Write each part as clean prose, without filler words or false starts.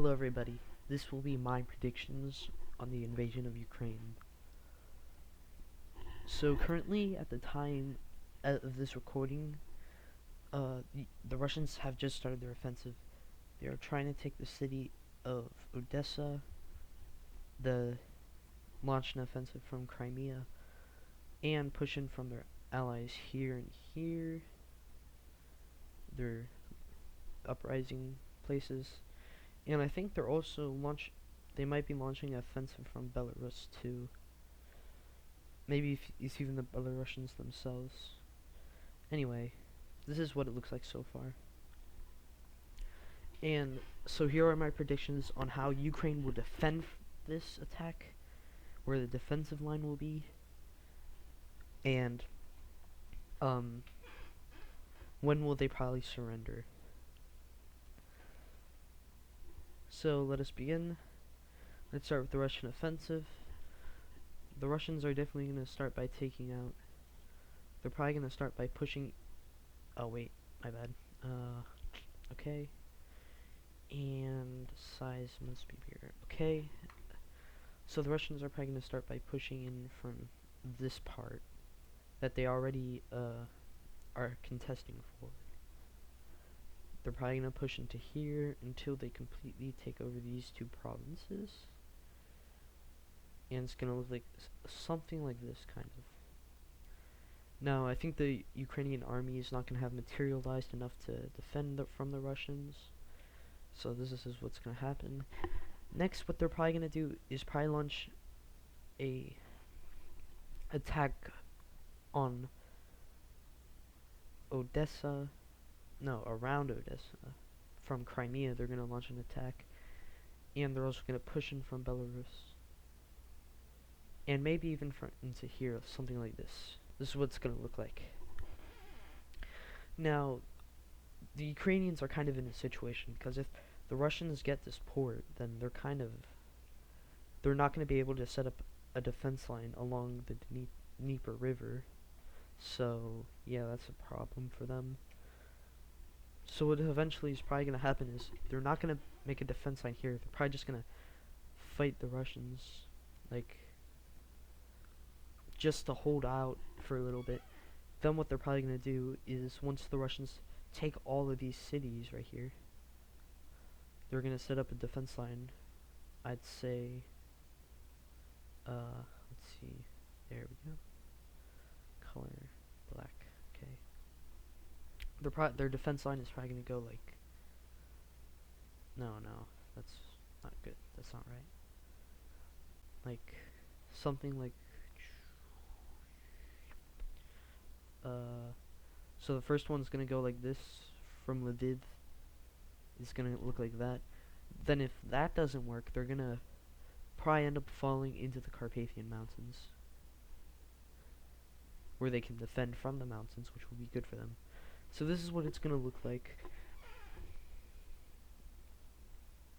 Hello everybody, this will be my predictions on the invasion of Ukraine. So currently, at the time of this recording, the Russians have just started their offensive. They are trying to take the city of Odessa, launch an offensive from Crimea, and push in from their allies here and here, their uprising places. And I think they might be launching an offensive from Belarus too. Maybe it's even the Belarusians themselves. Anyway, this is what it looks like so far. And so here are my predictions on how Ukraine will defend this attack, where the defensive line will be, and when will they probably surrender. So let us begin. Let's start with the Russian offensive. The Russians are definitely going to start by taking out. They're probably going to start by pushing. Oh wait, my bad. Okay. And size must be bigger. Okay. So the Russians are probably going to start by pushing in from this part that they already are contesting for. They're probably going to push into here until they completely take over these two provinces. And it's going to look like something like this, kind of. Now, I think the Ukrainian army is not going to have materialized enough to defend from the Russians. So this is what's going to happen. Next, what they're probably going to do is probably launch a attack on Odessa. No, around Odessa. From Crimea, they're going to launch an attack. And they're also going to push in from Belarus. And maybe even into here, something like this. This is what it's going to look like. Now, the Ukrainians are kind of in a situation, because if the Russians get this port, then they're not going to be able to set up a defense line along the Dnieper River. So, yeah, that's a problem for them. So what eventually is probably going to happen is they're not going to make a defense line here. They're probably just going to fight the Russians, like, just to hold out for a little bit. Then what they're probably going to do is, once the Russians take all of these cities right here, they're going to set up a defense line. I'd say, let's see, there we go, color black. Okay, their defense line is probably going to go like, no, that's not good, that's not right, like something like, so the first one's going to go like this from Lviv. It's going to look like that. Then if that doesn't work, they're going to probably end up falling into the Carpathian Mountains, where they can defend from the mountains, which will be good for them. So this is what it's going to look like.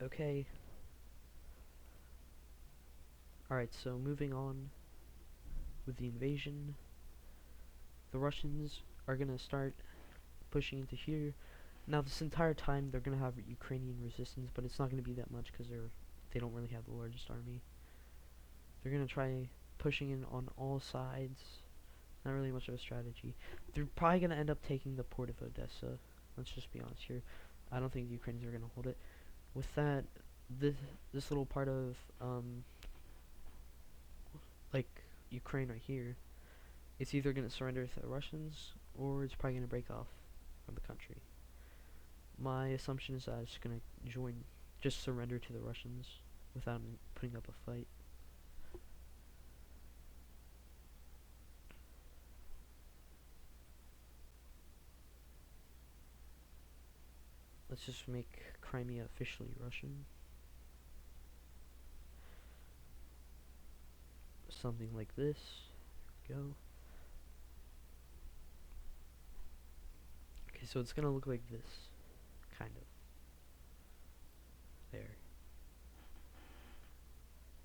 Okay. Alright, so moving on with the invasion. The Russians are going to start pushing into here. Now, this entire time, they're going to have Ukrainian resistance, but it's not going to be that much because they don't really have the largest army. They're going to try pushing in on all sides. Not really much of a strategy. They're probably going to end up taking the port of Odessa. Let's just be honest here. I don't think the Ukrainians are going to hold it. With that, this little part of, like, Ukraine right here, it's either going to surrender to the Russians, or it's probably going to break off from the country. My assumption is that it's going to just surrender to the Russians without putting up a fight. Let's just make Crimea officially Russian. Something like this. There we go. Okay, so it's going to look like this. Kind of. There.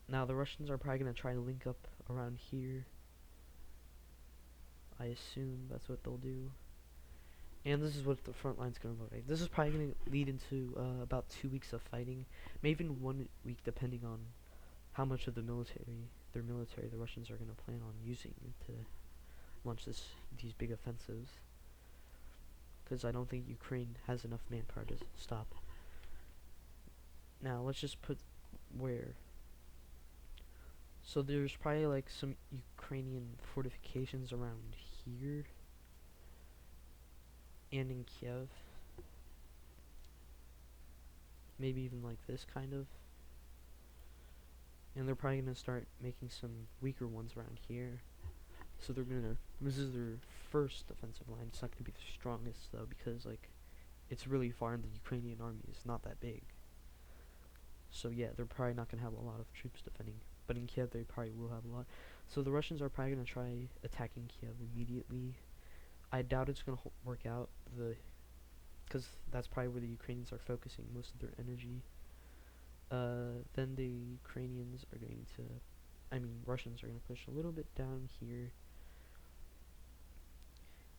Now the Russians are probably going to try to link up around here. I assume that's what they'll do. And this is what the front line's gonna look like. This is probably gonna lead into about 2 weeks of fighting, maybe even 1 week, depending on how much of their military, the Russians are gonna plan on using to launch these big offensives. Because I don't think Ukraine has enough manpower to stop. Now let's just put where. So there's probably like some Ukrainian fortifications around here and in Kiev. Maybe even like this kind of. And they're probably gonna start making some weaker ones around here. So this is their first offensive line. It's not gonna be the strongest though, because like it's really far and the Ukrainian army is not that big. So yeah, they're probably not gonna have a lot of troops defending. But in Kiev, they probably will have a lot. So the Russians are probably gonna try attacking Kiev immediately. I doubt it's gonna work out. Because that's probably where the Ukrainians are focusing most of their energy. Then the Ukrainians are going to, Russians are going to push a little bit down here.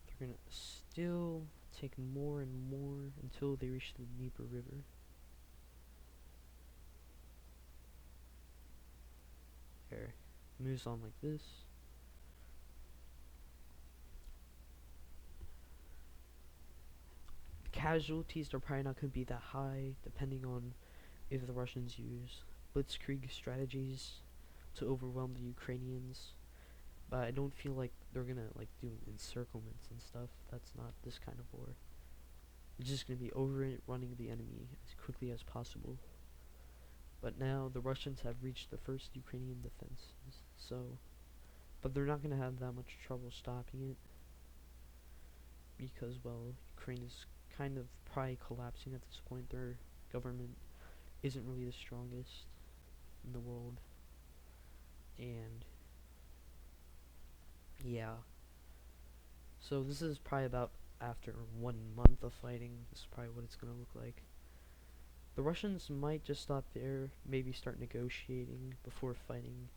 They're going to still take more and more until they reach the Dnieper River. There. Moves on like this. The casualties are probably not going to be that high, depending on if the Russians use blitzkrieg strategies to overwhelm the Ukrainians. But I don't feel like they're gonna like do encirclements and stuff. That's not this kind of war. It's just gonna be overrunning the enemy as quickly as possible. But now the Russians have reached the first Ukrainian defenses, but they're not gonna have that much trouble stopping it because, well, Ukraine is kind of probably collapsing at this point. Their government isn't really the strongest in the world, and yeah. So this is probably about after 1 month of fighting. This is probably what it's gonna look like. The Russians might just stop there, maybe start negotiating before fighting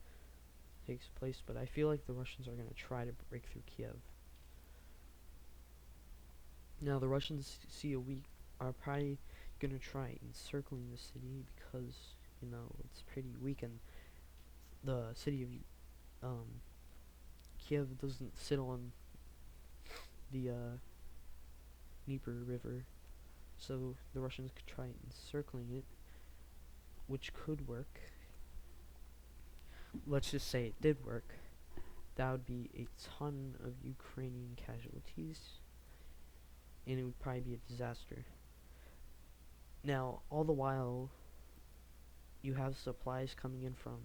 takes place, but I feel like the Russians are gonna try to break through Kiev. Now the Russians are probably gonna try encircling the city because, it's pretty weak, and the city of Kiev doesn't sit on the Dnieper River, so the Russians could try encircling it, which could work. Let's just say it did work. That would be a ton of Ukrainian casualties, and it would probably be a disaster. Now, all the while, you have supplies coming in from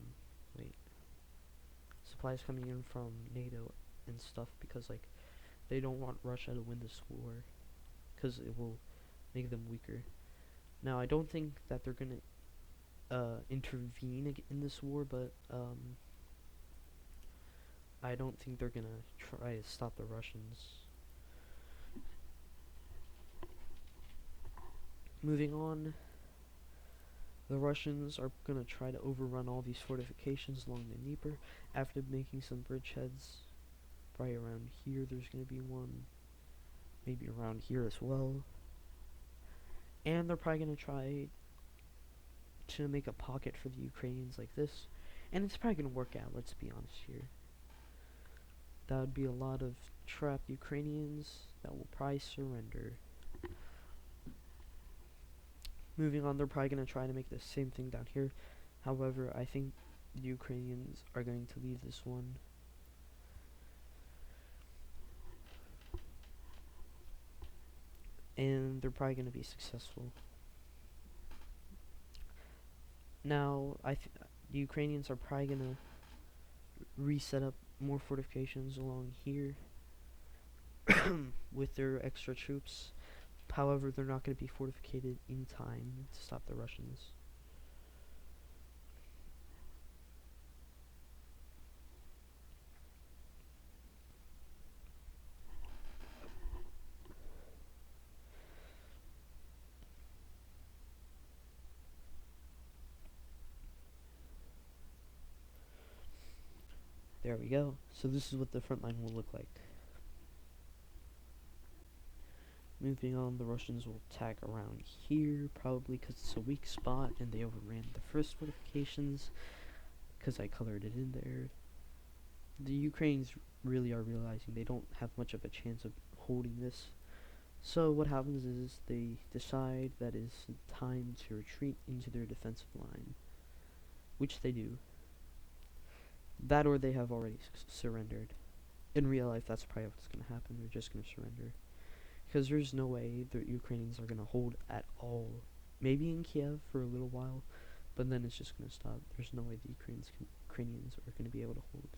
NATO and stuff, because like they don't want Russia to win this war because it will make them weaker. Now, I don't think that they're gonna intervene in this war, but I don't think they're gonna try to stop the Russians. Moving on, the Russians are gonna try to overrun all these fortifications along the Dnieper after making some bridgeheads. Probably around here there's gonna be one, maybe around here as well. And they're probably gonna try to make a pocket for the Ukrainians like this, and it's probably gonna work out, let's be honest here. That would be a lot of trapped Ukrainians that will probably surrender. Moving on, they're probably gonna try to make the same thing down here. However, I think the Ukrainians are going to leave this one. And they're probably gonna be successful. Now, the Ukrainians are probably gonna reset up more fortifications along here with their extra troops. However, they're not going to be fortificated in time to stop the Russians. There we go. So this is what the front line will look like. Moving on, the Russians will attack around here, probably because it's a weak spot and they overran the first fortifications, because I colored it in there. The Ukrainians really are realizing they don't have much of a chance of holding this. So what happens is they decide that it's time to retreat into their defensive line, which they do. That or they have already surrendered. In real life, that's probably what's going to happen. They're just going to surrender. Because there's no way the Ukrainians are going to hold at all. Maybe in Kiev for a little while, but then it's just going to stop. There's no way the Ukrainians are going to be able to hold.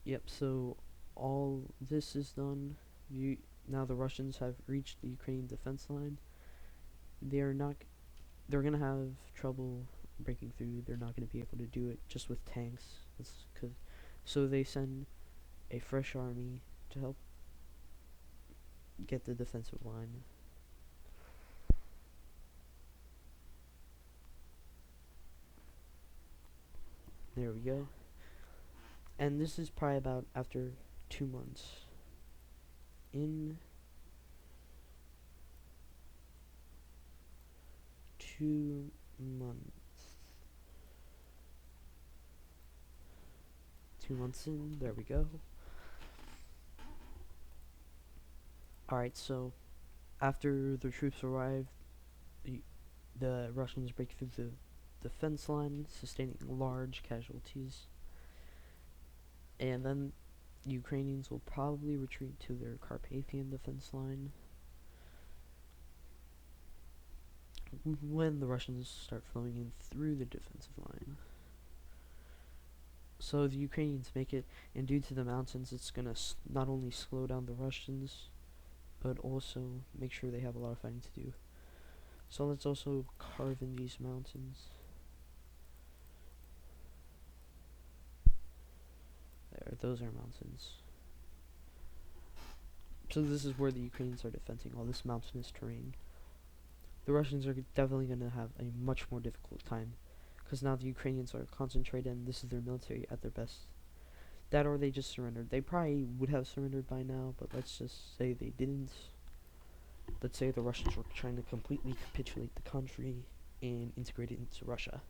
Yep, so all this is done. Now the Russians have reached the Ukrainian defense line. They're going to have trouble breaking through. They're not going to be able to do it just with tanks. So they send a fresh army to help get the defensive line. There we go. And this is probably about after 2 months. In 2 months. 2 months in, there we go. Alright, so after the troops arrive, the Russians break through the defense line, sustaining large casualties. And then Ukrainians will probably retreat to their Carpathian defense line when the Russians start flowing in through the defensive line. So the Ukrainians make it, and due to the mountains, it's gonna not only slow down the Russians, but also make sure they have a lot of fighting to do. So let's also carve in these mountains. There, those are mountains. So this is where the Ukrainians are defending all this mountainous terrain. The Russians are definitely going to have a much more difficult time, because now the Ukrainians are concentrated and this is their military at their best. That or they just surrendered. They probably would have surrendered by now, but let's just say they didn't. Let's say the Russians were trying to completely capitulate the country and integrate it into Russia.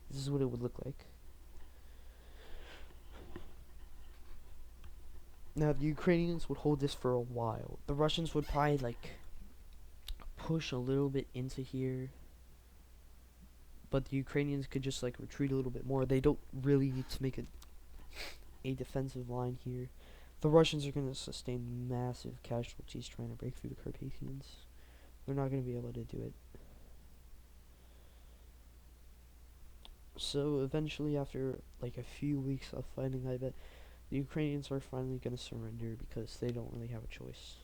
This is what it would look like. Now, the Ukrainians would hold this for a while. The Russians would probably, push a little bit into here. But the Ukrainians could just, retreat a little bit more. They don't really need to make a defensive line here. The Russians are going to sustain massive casualties trying to break through the Carpathians. They're not going to be able to do it. So, eventually, after, a few weeks of fighting, I bet the Ukrainians are finally going to surrender because they don't really have a choice.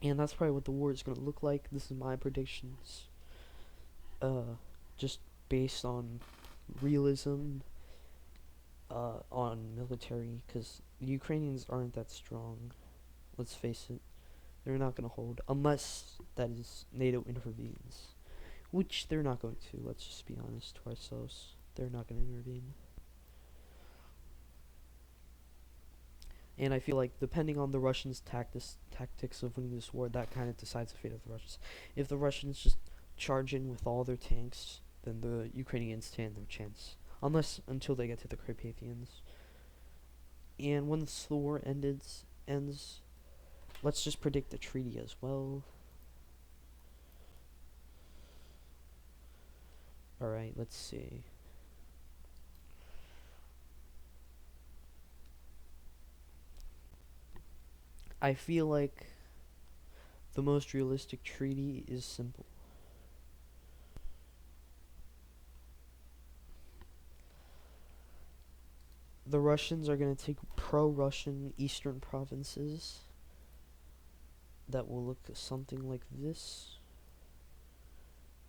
And that's probably what the war is going to look like. This is my predictions. Just based on realism, on military, because the Ukrainians aren't that strong. Let's face it. They're not going to hold, unless, that is, NATO intervenes. Which they're not going to, let's just be honest to ourselves. They're not going to intervene. And I feel like, depending on the Russians' tactics of winning this war, that kind of decides the fate of the Russians. If the Russians just charge in with all their tanks, then the Ukrainians stand no chance. Until they get to the Carpathians. And once the war ends, let's just predict the treaty as well. Alright, let's see. I feel like the most realistic treaty is simple. The Russians are going to take pro-Russian eastern provinces that will look something like this.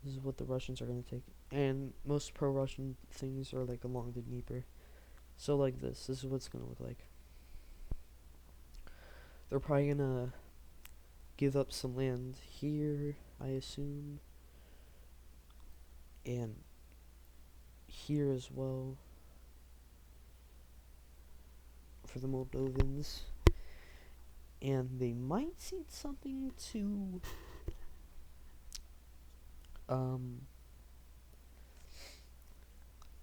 This is what the Russians are going to take. And most pro-Russian things are along the Dnieper. So like this is what it's going to look like. They're probably going to give up some land here, I assume. And here as well. for the Moldovans, and they might see something to um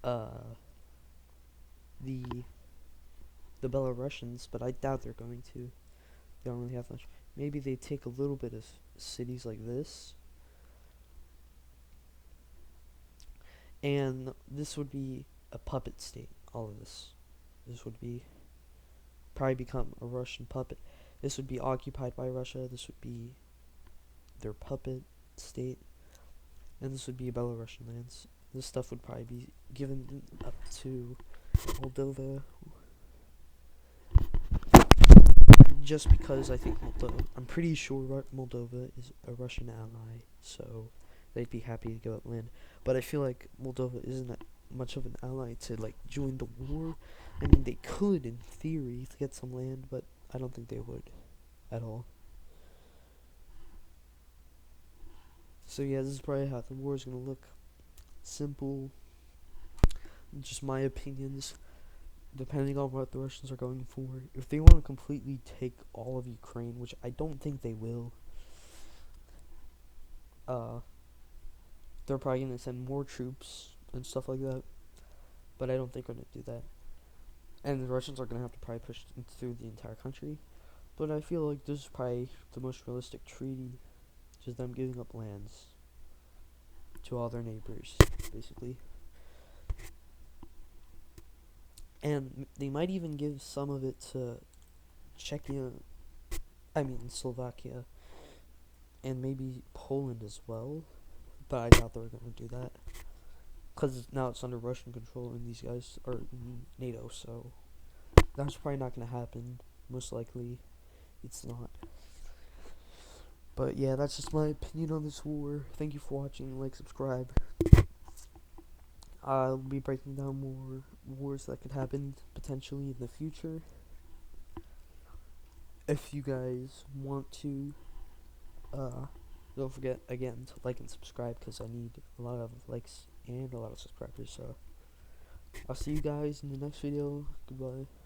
uh the Belarusians, but I doubt they're going to. They don't really have much. Maybe they take a little bit of cities like this, and this would be a puppet state. All of this would be probably become a Russian puppet. This would be occupied by Russia. This would be their puppet state, and this would be Belarusian lands. This stuff would probably be given up to Moldova, just because I think I'm pretty sure Moldova is a Russian ally, so they'd be happy to give up land. But I feel like Moldova isn't that much of an ally to like join the war. I mean, they could in theory get some land, but I don't think they would at all. So yeah, this is probably how the war is gonna look. Simple, just my opinions. Depending on what the Russians are going for. If they want to completely take all of Ukraine, which I don't think they will, they're probably going to send more troops and stuff like that. But I don't think they're going to do that. And the Russians are going to have to probably push through the entire country. But I feel like this is probably the most realistic treaty. Just them giving up lands to all their neighbors, basically. And they might even give some of it to Slovakia, and maybe Poland as well, but I doubt they're going to do that, because now it's under Russian control, and these guys are in NATO, so that's probably not going to happen. Most likely, it's not. But yeah, that's just my opinion on this war. Thank you for watching. Like, subscribe. I'll be breaking down more wars that could happen potentially in the future. If you guys want to, don't forget again to like and subscribe, because I need a lot of likes and a lot of subscribers. So I'll see you guys in the next video. Goodbye.